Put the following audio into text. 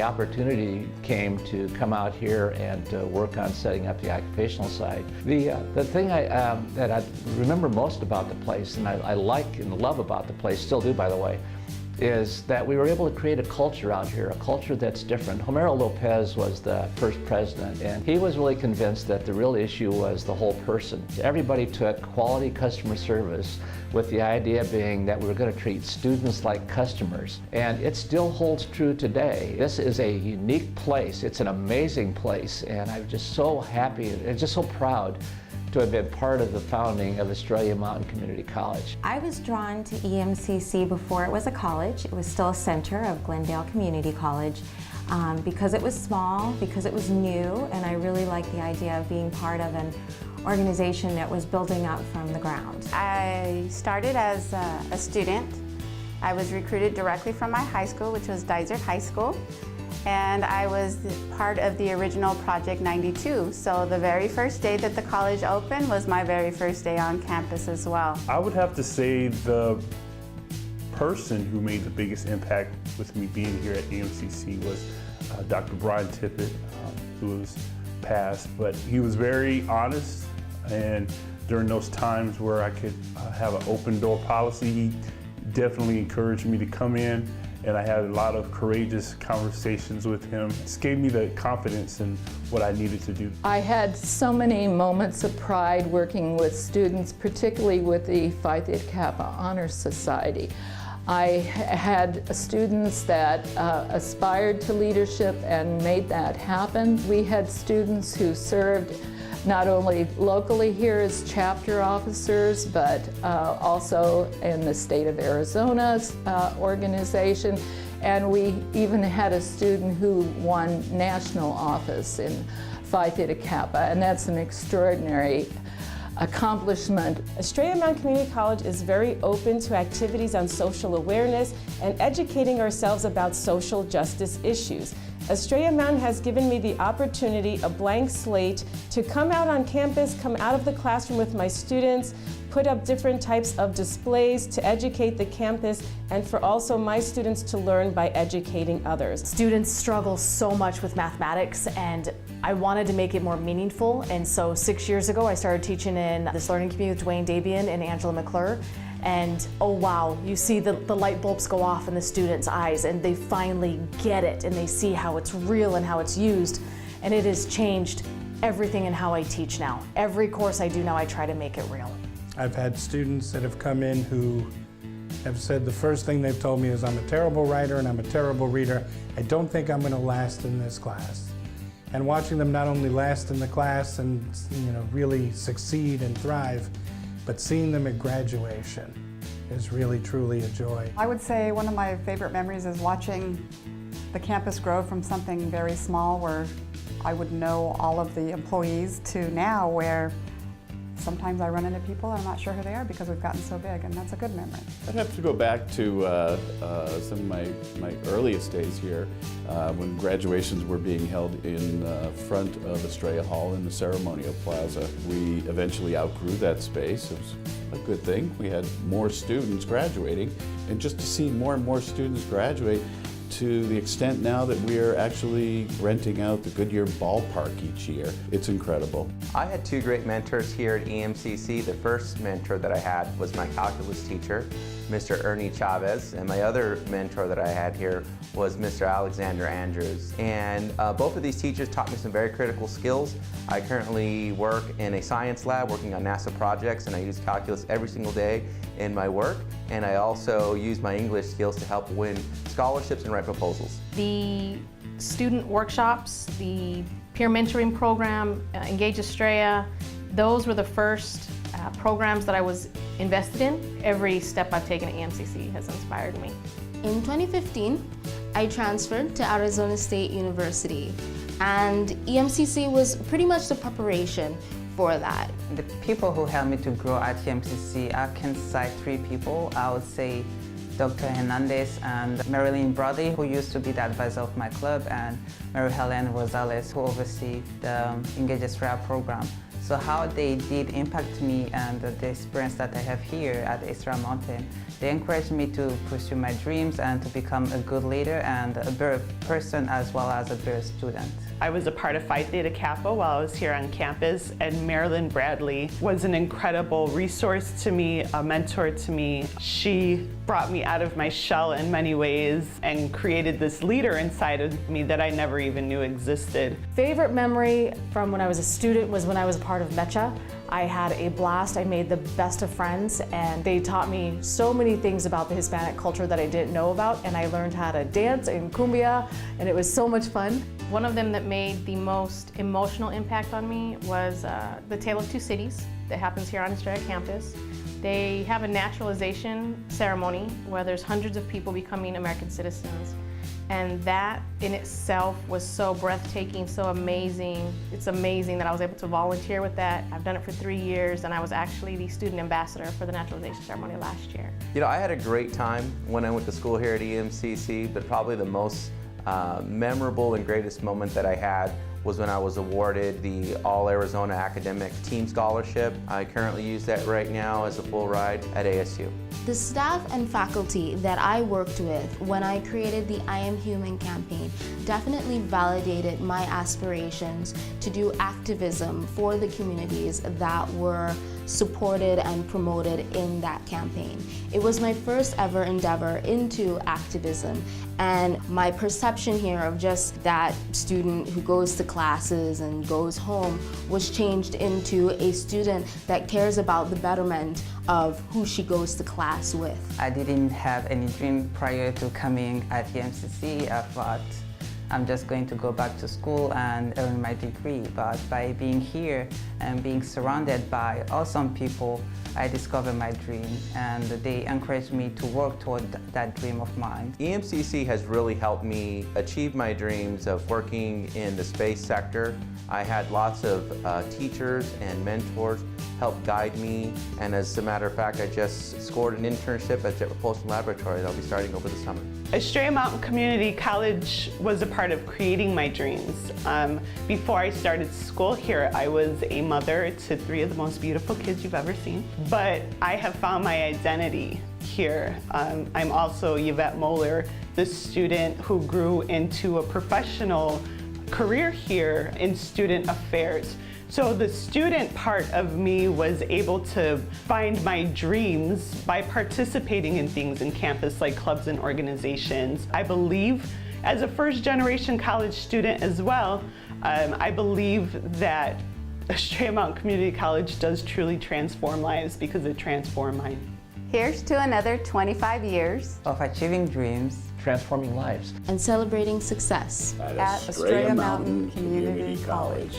opportunity came to come out here and work on setting up the occupational side. The thing that I remember most about the place, and I like and love about the place, still do by the way, is that we were able to create a culture out here, a culture that's different. Homero Lopez was the first president, and he was really convinced that the real issue was the whole person. Everybody took quality customer service with the idea being that we were going to treat students like customers. And it still holds true today. This is a unique place. It's an amazing place, and I'm just so happy and just so proud to have been part of the founding of Estrella Mountain Community College. I was drawn to EMCC before it was a college. It was still a center of Glendale Community College because it was small, because it was new, and I really liked the idea of being part of an organization that was building up from the ground. I started as a student. I was recruited directly from my high school, which was Dysart High School. And I was part of the original Project 92. So the very first day that the college opened was my very first day on campus as well. I would have to say the person who made the biggest impact with me being here at EMCC was Dr. Brian Tippett, who was passed, but he was very honest, and during those times where I could have an open door policy, he definitely encouraged me to come in. And I had a lot of courageous conversations with him. It just gave me the confidence in what I needed to do. I had so many moments of pride working with students, particularly with the Phi Theta Kappa Honor Society. I had students that aspired to leadership and made that happen. We had students who served not only locally here as chapter officers, but also in the state of Arizona's organization. And we even had a student who won national office in Phi Theta Kappa, and that's an extraordinary accomplishment. Estrella Mountain Community College is very open to activities on social awareness and educating ourselves about social justice issues. Estrella Mountain has given me the opportunity, a blank slate, to come out on campus, come out of the classroom with my students, put up different types of displays to educate the campus, and for also my students to learn by educating others. Students struggle so much with mathematics, and I wanted to make it more meaningful, and so 6 years ago I started teaching in this learning community with Dwayne Dabian and Angela McClure. And oh wow, you see the light bulbs go off in the students' eyes, and they finally get it, and they see how it's real and how it's used. And it has changed everything in how I teach now. Every course I do now, I try to make it real. I've had students that have come in who have said the first thing they've told me is, I'm a terrible writer and I'm a terrible reader. I don't think I'm going to last in this class. And watching them not only last in the class and really succeed and thrive, but seeing them at graduation is really, truly a joy. I would say one of my favorite memories is watching the campus grow from something very small where I would know all of the employees to now where sometimes I run into people and I'm not sure who they are because we've gotten so big, and that's a good memory. I'd have to go back to some of my earliest days here when graduations were being held in front of Estrella Hall in the Ceremonial Plaza. We eventually outgrew that space. It was a good thing. We had more students graduating, and just to see more and more students graduate to the extent now that we are actually renting out the Goodyear Ballpark each year. It's incredible. I had two great mentors here at EMCC. The first mentor that I had was my calculus teacher, Mr. Ernie Chavez, and my other mentor that I had here was Mr. Alexander Andrews. And both of these teachers taught me some very critical skills. I currently work in a science lab working on NASA projects, and I use calculus every single day in my work. And I also use my English skills to help win scholarships and write proposals. The student workshops, the peer mentoring program, Engage Estrella, those were the first programs that I was invested in. Every step I've taken at EMCC has inspired me. In 2015, I transferred to Arizona State University, and EMCC was pretty much the preparation for that. The people who helped me to grow at EMCC, I can cite three people. I would say Dr. Hernandez and Marilyn Brody, who used to be the advisor of my club, and Mary Helen Rosales, who oversees the Engage Estrella program. So how they did impact me and the experience that I have here at Estrella Mountain, they encouraged me to pursue my dreams and to become a good leader and a better person as well as a better student. I was a part of Phi Theta Kappa while I was here on campus, and Marilyn Bradley was an incredible resource to me, a mentor to me. She brought me out of my shell in many ways and created this leader inside of me that I never even knew existed. Favorite memory from when I was a student was when I was a part of MECHA. I had a blast, I made the best of friends, and they taught me so many things about the Hispanic culture that I didn't know about, and I learned how to dance in cumbia, and it was so much fun. One of them that made the most emotional impact on me was the Tale of Two Cities that happens here on Estrella campus. They have a naturalization ceremony where there's hundreds of people becoming American citizens. And that in itself was so breathtaking, so amazing. It's amazing that I was able to volunteer with that. I've done it for 3 years, and I was actually the student ambassador for the naturalization ceremony last year. You know, I had a great time when I went to school here at EMCC, but probably the most memorable and greatest moment that I had was when I was awarded the All Arizona Academic Team Scholarship. I currently use that right now as a full ride at ASU. The staff and faculty that I worked with when I created the I Am Human campaign definitely validated my aspirations to do activism for the communities that were supported and promoted in that campaign. It was my first ever endeavor into activism, and my perception here of just that student who goes to classes and goes home was changed into a student that cares about the betterment of who she goes to class with. I didn't have any dream prior to coming at EMCC. I thought I'm just going to go back to school and earn my degree, but by being here and being surrounded by awesome people, I discovered my dream, and they encouraged me to work toward that dream of mine. EMCC has really helped me achieve my dreams of working in the space sector. I had lots of teachers and mentors help guide me, and as a matter of fact, I just scored an internship at Jet Propulsion Laboratory that I'll be starting over the summer. Estrella Mountain Community College was a part of creating my dreams. Before I started school here, I was a mother to 3 of the most beautiful kids you've ever seen. But I have found my identity here. I'm also Yvette Moeller, the student who grew into a professional career here in student affairs. So the student part of me was able to find my dreams by participating in things in campus like clubs and organizations. I believe, as a first-generation college student as well, I believe that Estrella Mountain Community College does truly transform lives because it transformed mine. Here's to another 25 years of achieving dreams, transforming lives, and celebrating success at Estrella Mountain Community College.